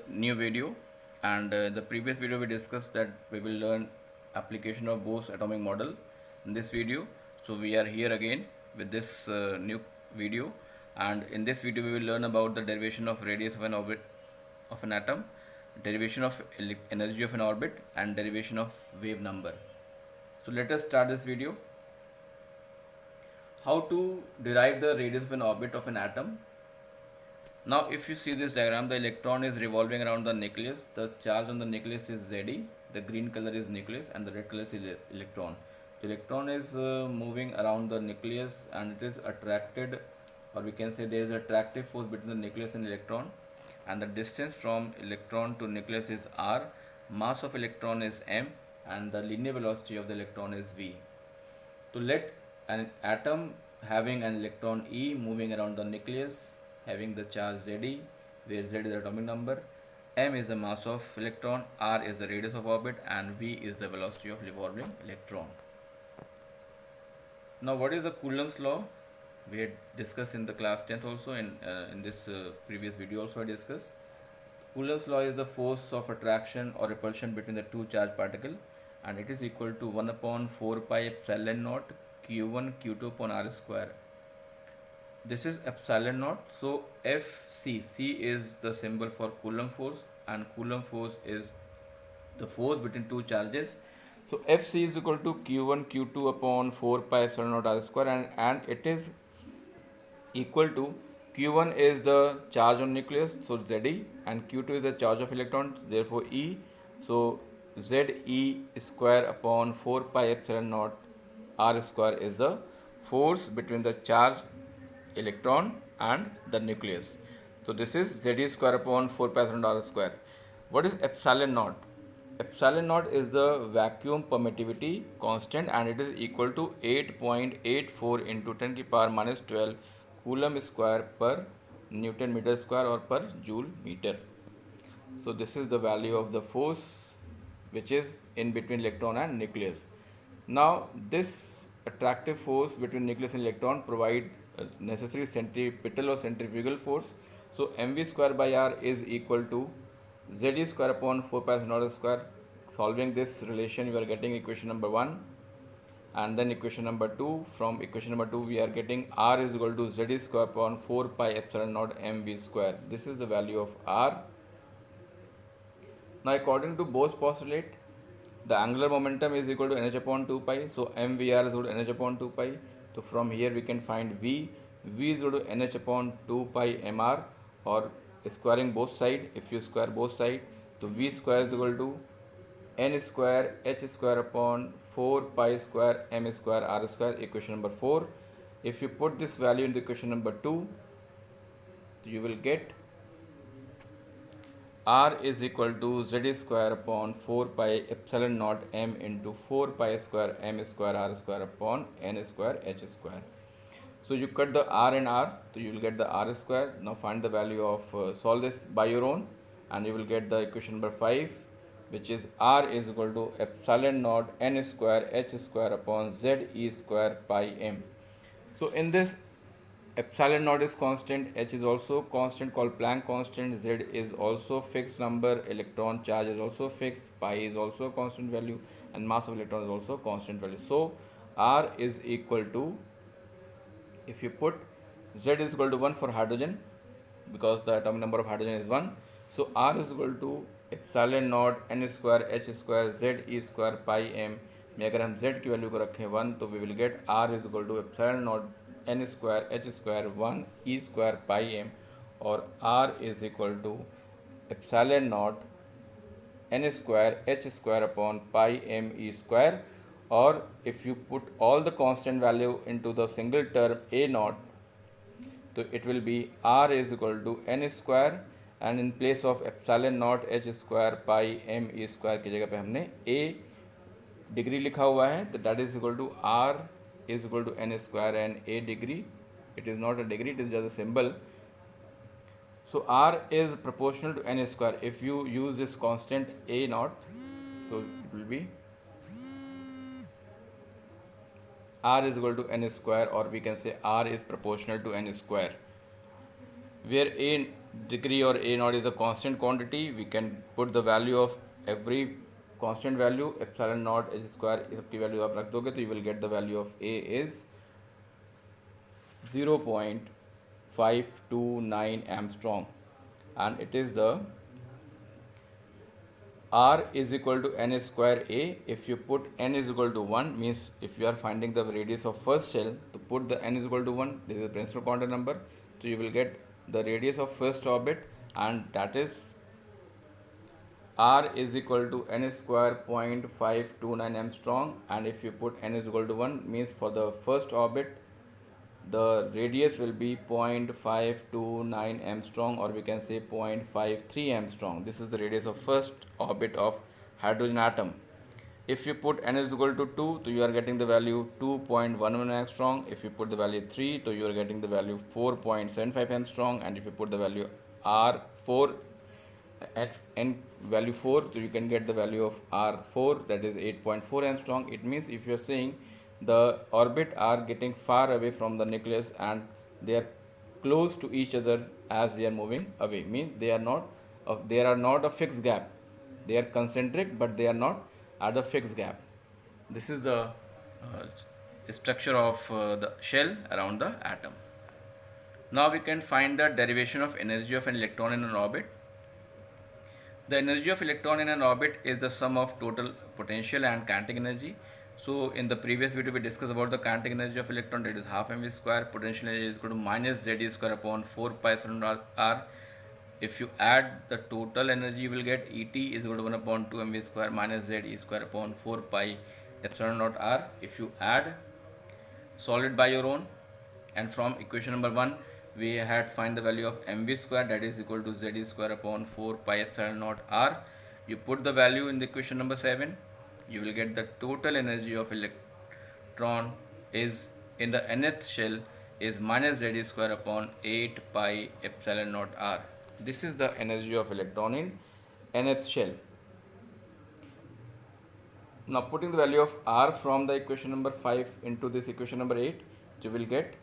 new video, and the previous video we discussed that we will learn application of Bose atomic model in this video. So we are here again with this new video, and in this video we will learn about the derivation of radius of an orbit of an atom, derivation of energy of an orbit, and derivation of wave number. So let us start this video. How to derive the radius of an orbit of an atom. Now, if you see this diagram, the electron is revolving around the nucleus. The charge on the nucleus is Ze. The green color is nucleus and the red color is electron. The electron is moving around the nucleus and it is attracted, or we can say there is attractive force between the nucleus and electron. And the distance from electron to nucleus is r. Mass of electron is m, and the linear velocity of the electron is v. To let an atom having an electron e moving around the nucleus, having the charge Ze, where Z is the atomic number, m is the mass of electron, r is the radius of orbit, and v is the velocity of revolving electron. Now, what is the Coulomb's law? We had discussed in the class 10th also, in this previous video also I discussed. Coulomb's law is the force of attraction or repulsion between the two charged particles, and it is equal to 1 upon 4 pi epsilon naught q1 q2 upon r square. This is epsilon naught. So C is the symbol for Coulomb force, and Coulomb force is the force between two charges. So Fc is equal to q1 q2 upon 4 pi epsilon naught r square, and it is equal to q1 is the charge on nucleus, so Ze, and q2 is the charge of electrons, therefore E. So Ze square upon 4 pi epsilon naught r square is the force between the charge electron and the nucleus. So this is Ze square upon 4 pi epsilon r square. What is epsilon naught? Epsilon naught is the vacuum permittivity constant, and it is equal to 8.84 into 10 की power minus 12 Coulomb square per Newton meter square or per joule meter. So this is the value of the force which is in between electron and nucleus. Now this attractive force between nucleus and electron provide necessary centripetal or centrifugal force. So mv square by r is equal to Ze square upon 4 pi epsilon square. Solving this relation, we are getting equation number 1, and then equation number 2. From equation number 2 we are getting r is equal to Ze square upon 4 pi epsilon naught mv square. This is the value of r. Now according to Bose postulate, the angular momentum is equal to nh upon 2 pi. So mvr is equal to nh upon 2 pi. So from here we can find v. V is equal to nh upon 2 pi mr, or squaring both side. If you square both side, so v square is equal to n square h square upon 4 pi square m square r square, equation number 4. If you put this value into equation number 2, you will get r is equal to Z square upon 4 pi epsilon naught m into 4 pi square m square r square upon n square h square. So you cut the r and r, so you will get the r square. Now find the value of, solve this by your own, and you will get the equation number 5, which is r is equal to epsilon naught n square h square upon Z e square pi m. So in this, epsilon naught is constant, h is also constant called Planck constant, Z is also fixed number, electron charge is also fixed, pi is also constant value, and mass of electron is also constant value. So r is equal to, if you put Z is equal to 1 for hydrogen, because the atomic number of hydrogen is 1, so r is equal to epsilon naught n square h square Z e square pi m में अगर हम z की value को रखें 1, तो we will get r is equal to epsilon naught n square h square 1 e square pi m, और r is equal to epsilon naught n square h square upon pi m e square. Or if you put all the constant value into the single term a naught, so it will be r is equal to n square, and in place of epsilon naught h square pi m e square की जगह पे हमने a degree लिखा हुआ है, तो that is equal to r is equal to n square and a degree. It is not a degree, it is just a symbol. So r is proportional to n square. If you use this constant a naught, so it will be r is equal to n square, or we can say r is proportional to n square. where a degree or a naught is a constant quantity, we can put the value of every constant value epsilon naught h square सबकी value आप रख दोगे तो you will get the value of a is 0.529 Armstrong, and it is the r is equal to n square a. If you put n is equal to 1, means if you are finding the radius of first shell, to put the n is equal to 1, this is a principal quantum number, so you will get the radius of first orbit, and that is r is equal to n square 0.529 Armstrong. And if you put n is equal to 1, means for the first orbit the radius will be 0.529 Armstrong, or we can say 0.53 Armstrong. This is the radius of first orbit of hydrogen atom. If you put n is equal to 2, so you are getting the value 2.11 Armstrong. If you put the value 3, so you are getting the value 4.75 Armstrong. And if you put the value r4 at n value 4, so you can get the value of r4, that is 8.4 Armstrong. It means if you are saying the orbit are getting far away from the nucleus and they are close to each other as they are moving away, means they are not a fixed gap, they are concentric but they are not at a fixed gap. This is the structure of the shell around the atom. Now we can find the derivation of energy of an electron in an orbit. The energy of electron in an orbit is the sum of total potential and kinetic energy. So in the previous video we discussed about the kinetic energy of electron, that is half mv square. Potential energy is equal to minus z square upon 4 pi epsilon r. If you add the total energy, you will get Et is equal to 1 upon 2 mv square minus z square upon 4 pi epsilon naught r. If you add solve by your own, and from equation number 1 we had find the value of mv square, that is equal to z square upon 4 pi epsilon naught r. You put the value in the equation number 7, you will get the total energy of electron is in the nth shell is minus z square upon 8 pi epsilon naught r. This is the energy of electron in nth shell. Now putting the value of r from the equation number 5 into this equation number 8, you will get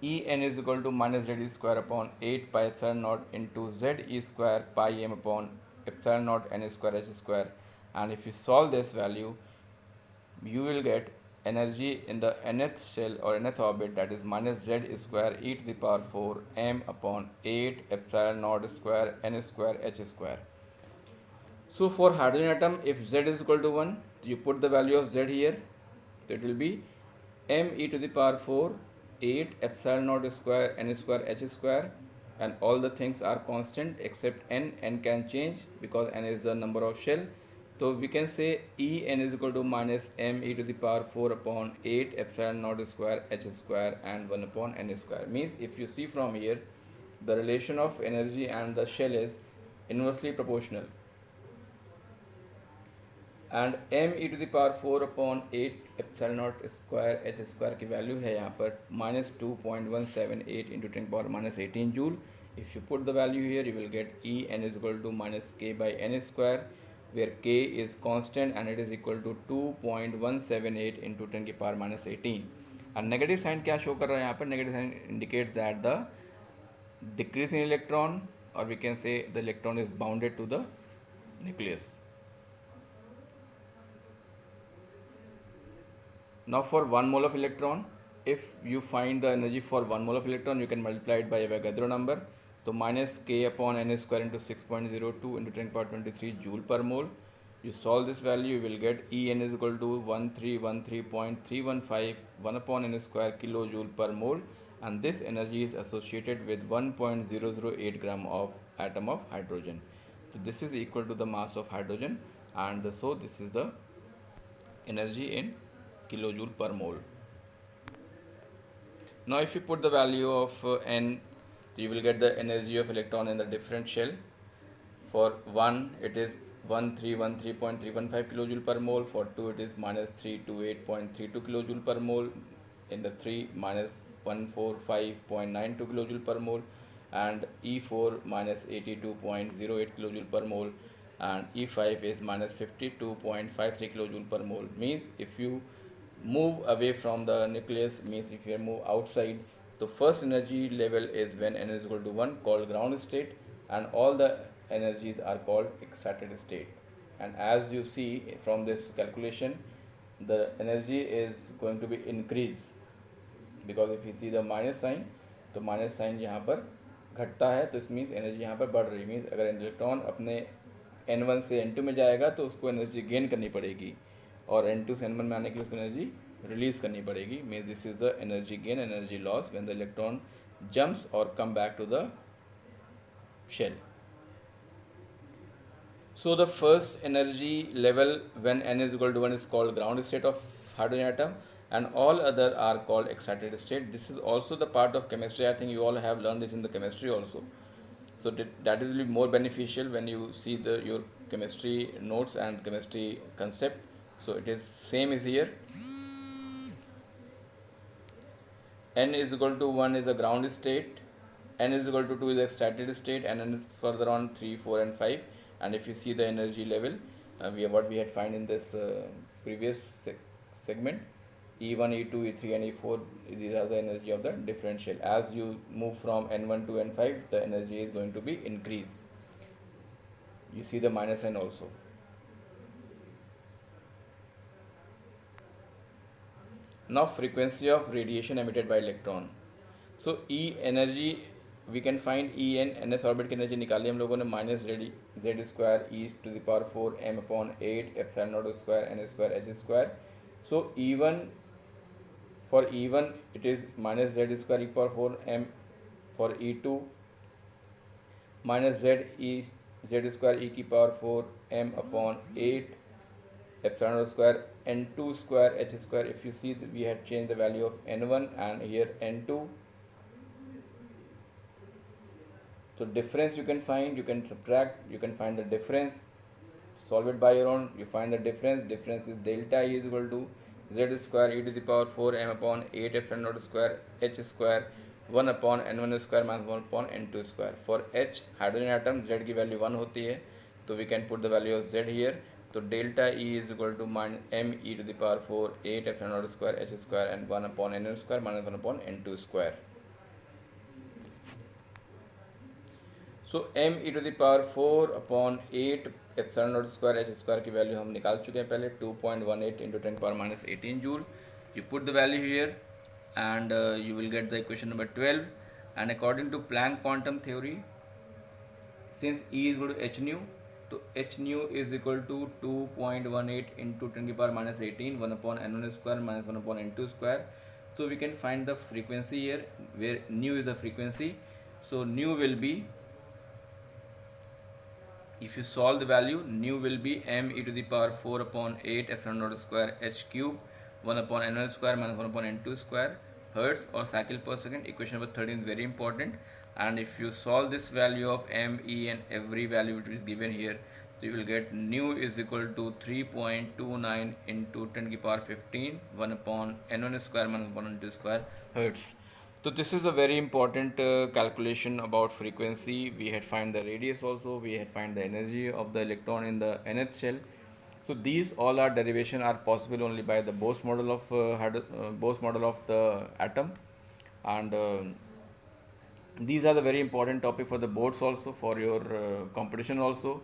En is equal to minus z square upon 8 pi epsilon naught into z square pi m upon epsilon naught n square h square. And if you solve this value, you will get energy in the nth shell or nth orbit, that is minus z square e to the power 4 m upon 8 epsilon naught square n square h square. So for hydrogen atom, if z is equal to 1, you put the value of z here, so it will be m e to the power 4 8 epsilon naught square n square h square, and all the things are constant except n can change because n is the number of shell. So we can say En is equal to minus m e to the power 4 upon 8 epsilon naught square h square and 1 upon n square. Means if you see from here, the relation of energy and the shell is inversely proportional, and m e to the power 4 upon 8 epsilon naught square h square की value है यहाँ पर minus 2.178 into 10 power minus 18 joule. If you put the value here, you will get En is equal to minus k by n square, where k is constant and it is equal to 2.178 into 10 की power minus 18. And negative sign क्या show कर रहा है यहाँ पर? Negative sign indicates that the decrease in electron, or we can say the electron is bounded to the nucleus. Now for 1 mole of electron, if you find the energy for 1 mole of electron, you can multiply it by Avogadro number. So minus k upon n square into 6.02 into 10 power 23 joule per mole. You solve this value, you will get En is equal to 1313.315 1 upon n square kilojoule per mole, and this energy is associated with 1.008 gram of atom of hydrogen. So this is equal to the mass of hydrogen, and so this is the energy in kilojoule per mole. Now if you put the value of n, you will get the energy of electron in the different shell. For 1 it is 1313.315 kilojoule per mole, for 2 it is minus 328.32 kilojoule per mole, in the 3 minus 145.92 kilojoule per mole, and E4 minus 82.08 kilojoule per mole, and E5 is minus 52.53 kilojoule per mole. Means if you move away from the nucleus, means if you move outside, The first energy level is when n is equal to 1, called ground state, and all the energies are called excited state. And as you see from this calculation, the energy is going to be increase, because if you see the minus sign, तो minus sign यहाँ पर घटता है, तो इस means energy यहाँ पर बढ़ रही। मीन्स अगर इलेक्ट्रॉन अपने n1 से n2 में जाएगा तो उसको एनर्जी गेन करनी पड़ेगी, और n2 से n1 में आने के लिए उसको एनर्जी रिलीज करनी पड़ेगी। Means this is the energy gain, energy loss when the electron jumps और come back to the shell. So the first energy level when n is equal to 1 is called ground state of hydrogen atom, and all other are called excited state. This is also the part of chemistry. I think you all have learned this in the chemistry also. So that is really more beneficial when you see your chemistry notes and chemistry concept. So it is same is here. N is equal to 1 is the ground state, n is equal to 2 is the excited state, and n is further on 3, 4 and 5. And if you see the energy level, what we had find in this previous segment, E1, E2, E3 and E4, these are the energy of the differential. As you move from N1 to N5, the energy is going to be increased. You see the minus n also. Now frequency of radiation emitted by electron. So E energy, we can find E n ns orbit की energy निकाली हम लोगों ने, minus z square e to the power 4 m upon 8 epsilon naught square n square h square. So E1 for E1 it is minus z square e power 4 m. For E2 minus z square e की power 4 m upon 8 epsilon naught square n2 square h square. If you see that we had changed the value of n1 and here n2. So difference you can find, you can subtract, you can find the difference, solve it by your own, you find the difference. Difference is delta E is equal to z square e to the power 4 m upon 8 epsilon naught square h square 1 upon n1 square minus 1 upon n2 square. For h hydrogen atom z की value 1 होती है, तो we can put the value of z here. तो delta E is equal to m e to the power 4 8 epsilon naught square h square and 1 upon n square minus 1 upon n2 square. So m e to the power 4 upon 8 epsilon naught square h square की value हम निकाल चुके हैं पहले, 2.18 into 10 power minus 18 joule. You put the value here and you will get the equation number 12. And according to Planck quantum theory, since E is equal to h nu, तो h nu is equal to 2.18 into 10 की power minus 18 1 upon n1 square minus 1 upon n2 square. So we can find the frequency here, where nu is the frequency. So nu will be, if you solve the value, nu will be m e to the power 4 upon 8 epsilon naught square h cube 1 upon n1 square minus 1 upon n2 square hertz or cycle per second. Equation number 13 is very important, and if you solve this value of m, e and every value which is given here, so you will get nu is equal to 3.29 into 10 की power 15 1 upon n1 square minus 1 n2 square hertz. So this is a very important calculation about frequency. We had find the radius also, we had find the energy of the electron in the nth shell. So these all are derivation are possible only by the Bose model of Bose model of the atom, and these are the very important topic for the boards also, for your competition also.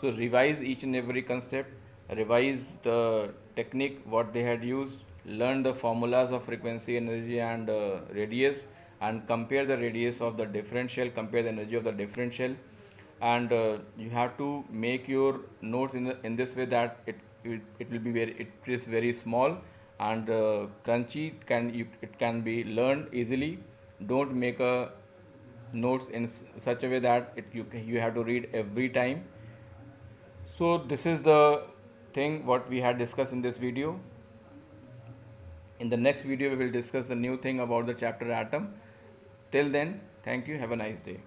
So revise each and every concept, revise the technique what they had used, learn the formulas of frequency, energy and radius, and compare the radius of the differential, compare the energy of the differential. And you have to make your notes in this way that it will be it is very small and crunchy, it can be learned easily. Don't make a notes in such a way that you have to read every time. So this is the thing what we had discussed in this video. In the next video we will discuss the new thing about the chapter atom. Till then, thank you, have a nice day.